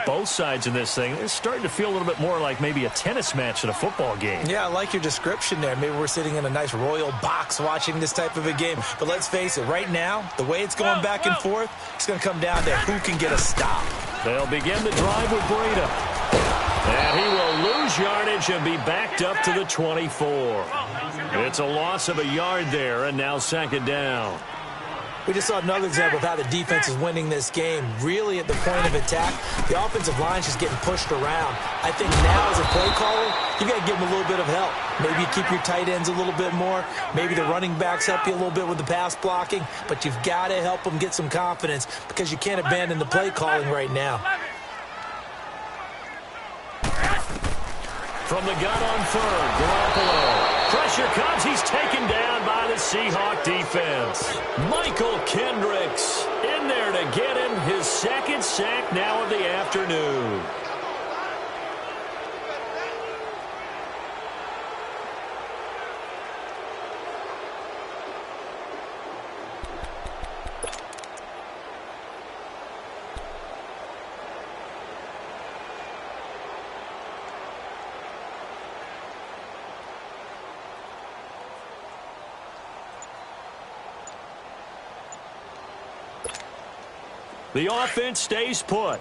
Both sides in this thing, it's starting to feel a little bit more like maybe a tennis match than a football game. Yeah, I like your description there. Maybe we're sitting in a nice royal box watching this type of a game. But let's face it, right now, the way it's going back and forth, it's going to come down to who can get a stop. They'll begin the drive with Breida. And he will lose yardage and be backed up to the 24. It's a loss of a yard there, and now second down. We just saw another example of how the defense is winning this game. Really at the point of attack, the offensive line's just getting pushed around. I think now as a play caller, you got to give them a little bit of help. Maybe you keep your tight ends a little bit more. Maybe the running backs help you a little bit with the pass blocking. But you've got to help them get some confidence because you can't abandon the play calling right now. From the gun on third, Garoppolo. Pressure comes. He's taken down by the Seahawk defense. Michael Kendricks in there to get him his second sack now of the afternoon. The offense stays put.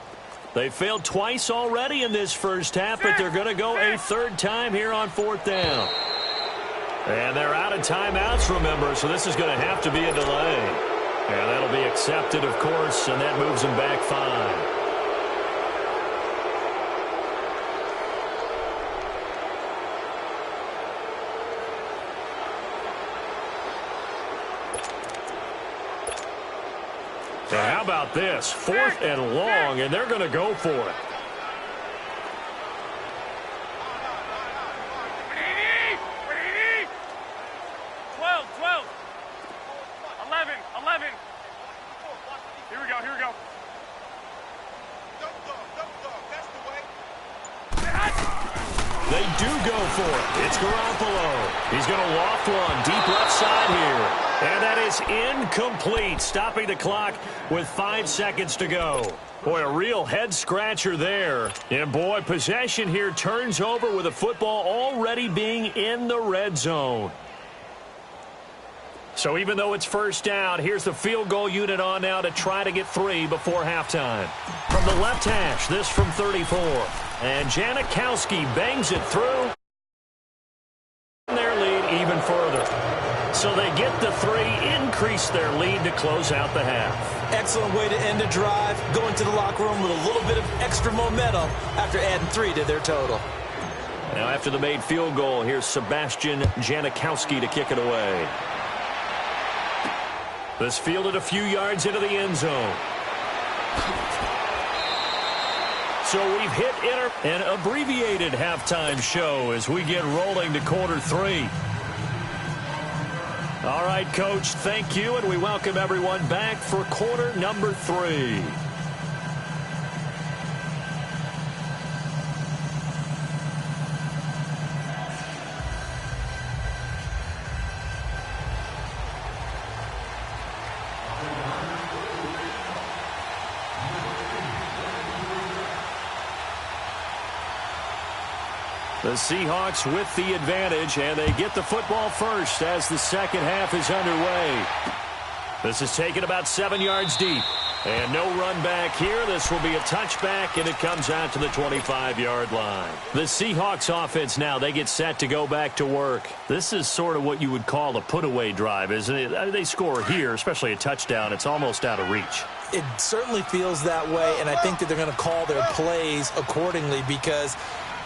They failed twice already in this first half, but they're going to go a third time here on fourth down. And they're out of timeouts, remember, so this is going to have to be a delay. And that'll be accepted, of course, and that moves them back 5. Now, how about this? 4th and long, and they're going to go for it. They do go for it. It's Garoppolo. He's going to loft one deep left side here. And that is incomplete, stopping the clock with 5 seconds to go. Boy, a real head-scratcher there. And, boy, possession here turns over with the football already being in the red zone. So even though it's first down, here's the field goal unit on now to try to get 3 before halftime. From the left hash, this from 34. And Janikowski bangs it through. Their lead even further. So they get the 3, increase their lead to close out the half. Excellent way to end a drive. Go into the locker room with a little bit of extra momentum after adding 3 to their total. Now after the made field goal, here's Sebastian Janikowski to kick it away. This fielded a few yards into the end zone. So we've hit an abbreviated halftime show as we get rolling to quarter 3. All right, Coach, thank you, and we welcome everyone back for quarter number 3. The Seahawks with the advantage, and they get the football first as the second half is underway. This is taken about 7 yards deep. And no run back here. This will be a touchback, and it comes out to the 25-yard line. The Seahawks offense now, they get set to go back to work. This is sort of what you would call a put-away drive, isn't it? They score here, especially a touchdown. It's almost out of reach. It certainly feels that way, and I think that they're going to call their plays accordingly because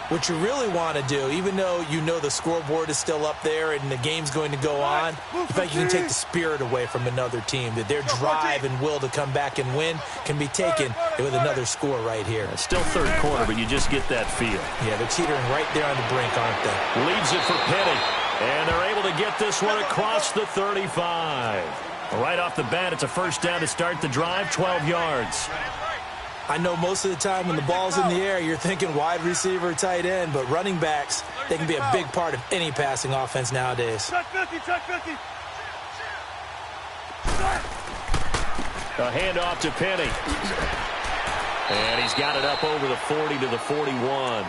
what you really want to do, even though you know the scoreboard is still up there and the game's going to go on, I think you can take the spirit away from another team, that their drive and will to come back and win can be taken with another score right here. It's still third quarter, but you just get that feel. Yeah, they're teetering right there on the brink, aren't they? Leaves it for Penny, and they're able to get this one across the 35. Right off the bat, it's a first down to start the drive, 12 yards. I know most of the time when the ball's in the air, you're thinking wide receiver, tight end, but running backs, they can be a big part of any passing offense nowadays. Check 50, check 50. A handoff to Penny. And he's got it up over the 40 to the 41.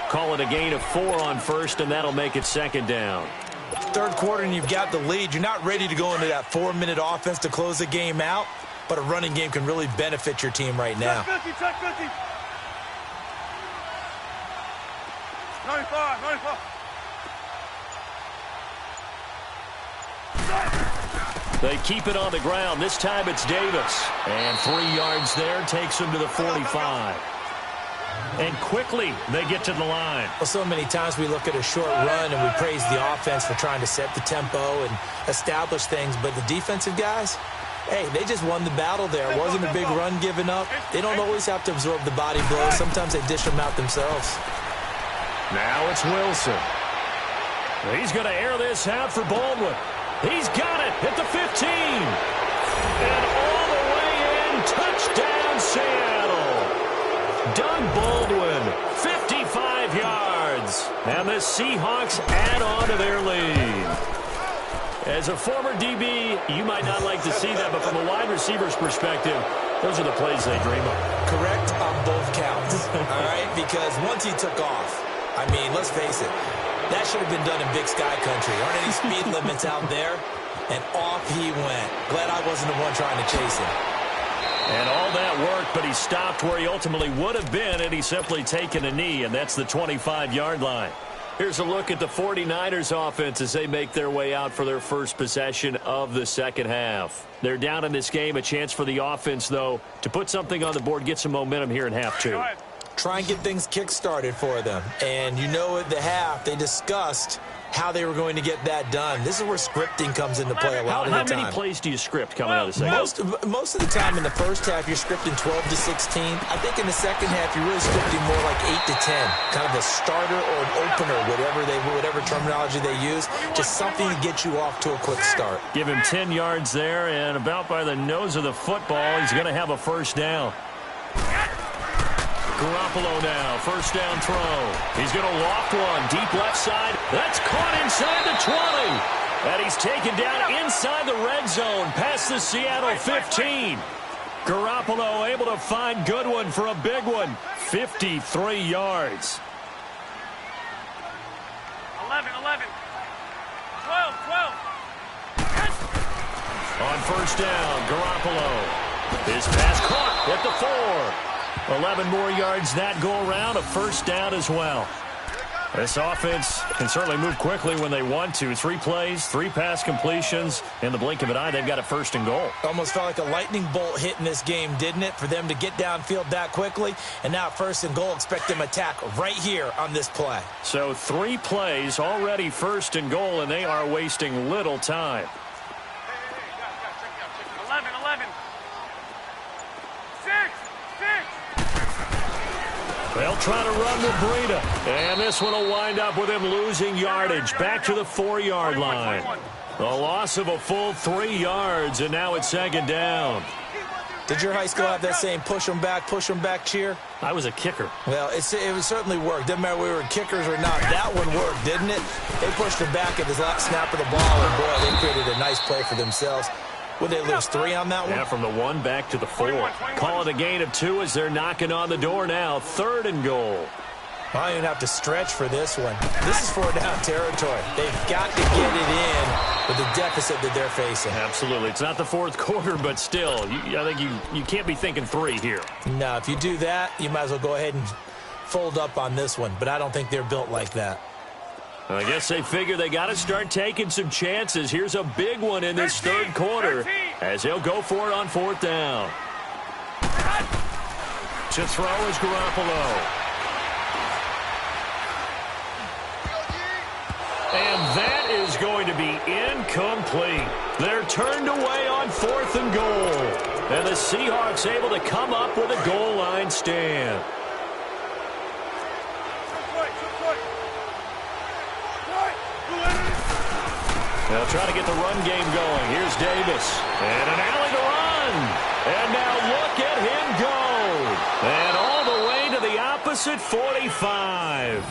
Call it a gain of 4 on first, and that'll make it second down. Third quarter, and you've got the lead. You're not ready to go into that 4-minute offense to close the game out, but a running game can really benefit your team right now. Check 50, check 50. 95, 95. They keep it on the ground. This time it's Davis. And 3 yards there takes him to the 45. And quickly they get to the line. Well, so many times we look at a short run and we praise the offense for trying to set the tempo and establish things. But the defensive guys, hey, they just won the battle there. It wasn't a big run given up. They don't always have to absorb the body blows. Sometimes they dish them out themselves. Now it's Wilson. He's going to air this out for Baldwin. He's got it at the 15. And all the way in, touchdown Seattle. Doug Baldwin, 55 yards. And the Seahawks add on to their lead. As a former DB, you might not like to see that, but from a wide receiver's perspective, those are the plays they dream of. Correct on both counts, all right? Because once he took off, I mean, let's face it, that should have been done in Big Sky Country. Aren't any speed limits out there? And off he went. Glad I wasn't the one trying to chase him. And all that worked, but he stopped where he ultimately would have been, and he's simply taken a knee, and that's the 25-yard line. Here's a look at the 49ers offense as they make their way out for their first possession of the second half. They're down in this game. A chance for the offense, though, to put something on the board, get some momentum here in half 2. Try and get things kick-started for them. And you know at the half, they discussed how they were going to get that done. This is where scripting comes into play a lot of the time. How many plays do you script coming out of the second? Most of the time in the first half, you're scripting 12 to 16. I think in the second half, you're really scripting more like 8 to 10. Kind of a starter or an opener, whatever terminology they use. Just something to get you off to a quick start. Give him 10 yards there, and about by the nose of the football, he's going to have a first down. Garoppolo now, first down throw. He's going to loft one, deep left side. That's caught inside the 20. And he's taken down inside the red zone, past the Seattle 15. Garoppolo able to find Goodwin for a big one, 53 yards. 11, 11. 12, 12. On first down, Garoppolo. His pass caught at the 4. 11 more yards that go around, a first down as well. This offense can certainly move quickly when they want to. 3 plays, 3 pass completions. In the blink of an eye, they've got a first and goal. Almost felt like a lightning bolt hit in this game, didn't it? For them to get downfield that quickly. And now first and goal, expect them to attack right here on this play. So 3 plays, already first and goal, and they are wasting little time. 11, 11. 6, 6. They'll try to run with Breida. And this one will wind up with him losing yardage back to the 4-yard line. A loss of a full 3 yards, and now it's second down. Did your high school have that same push them back cheer? I was a kicker. Well, it certainly worked. Didn't matter whether we were kickers or not. That one worked, didn't it? They pushed him back at the last snap of the ball, and boy, they created a nice play for themselves. Would they lose 3 on that one? Yeah, from the 1 back to the 4. Call it a gain of 2 as they're knocking on the door now. Third and goal. I don't even have to stretch for this one. This is 4-down territory. They've got to get it in with the deficit that they're facing. Absolutely. It's not the fourth quarter, but still, I think you can't be thinking 3 here. No, if you do that, you might as well go ahead and fold up on this one. But I don't think they're built like that. I guess they figure they got to start taking some chances. Here's a big one in this third quarter as they'll go for it on 4th down. To throw is Garoppolo. And that is going to be incomplete. They're turned away on 4th and goal. And the Seahawks able to come up with a goal line stand. They'll try to get the run game going. Here's Davis. And an alley to run. And now look at him go. And all the way to the opposite 45.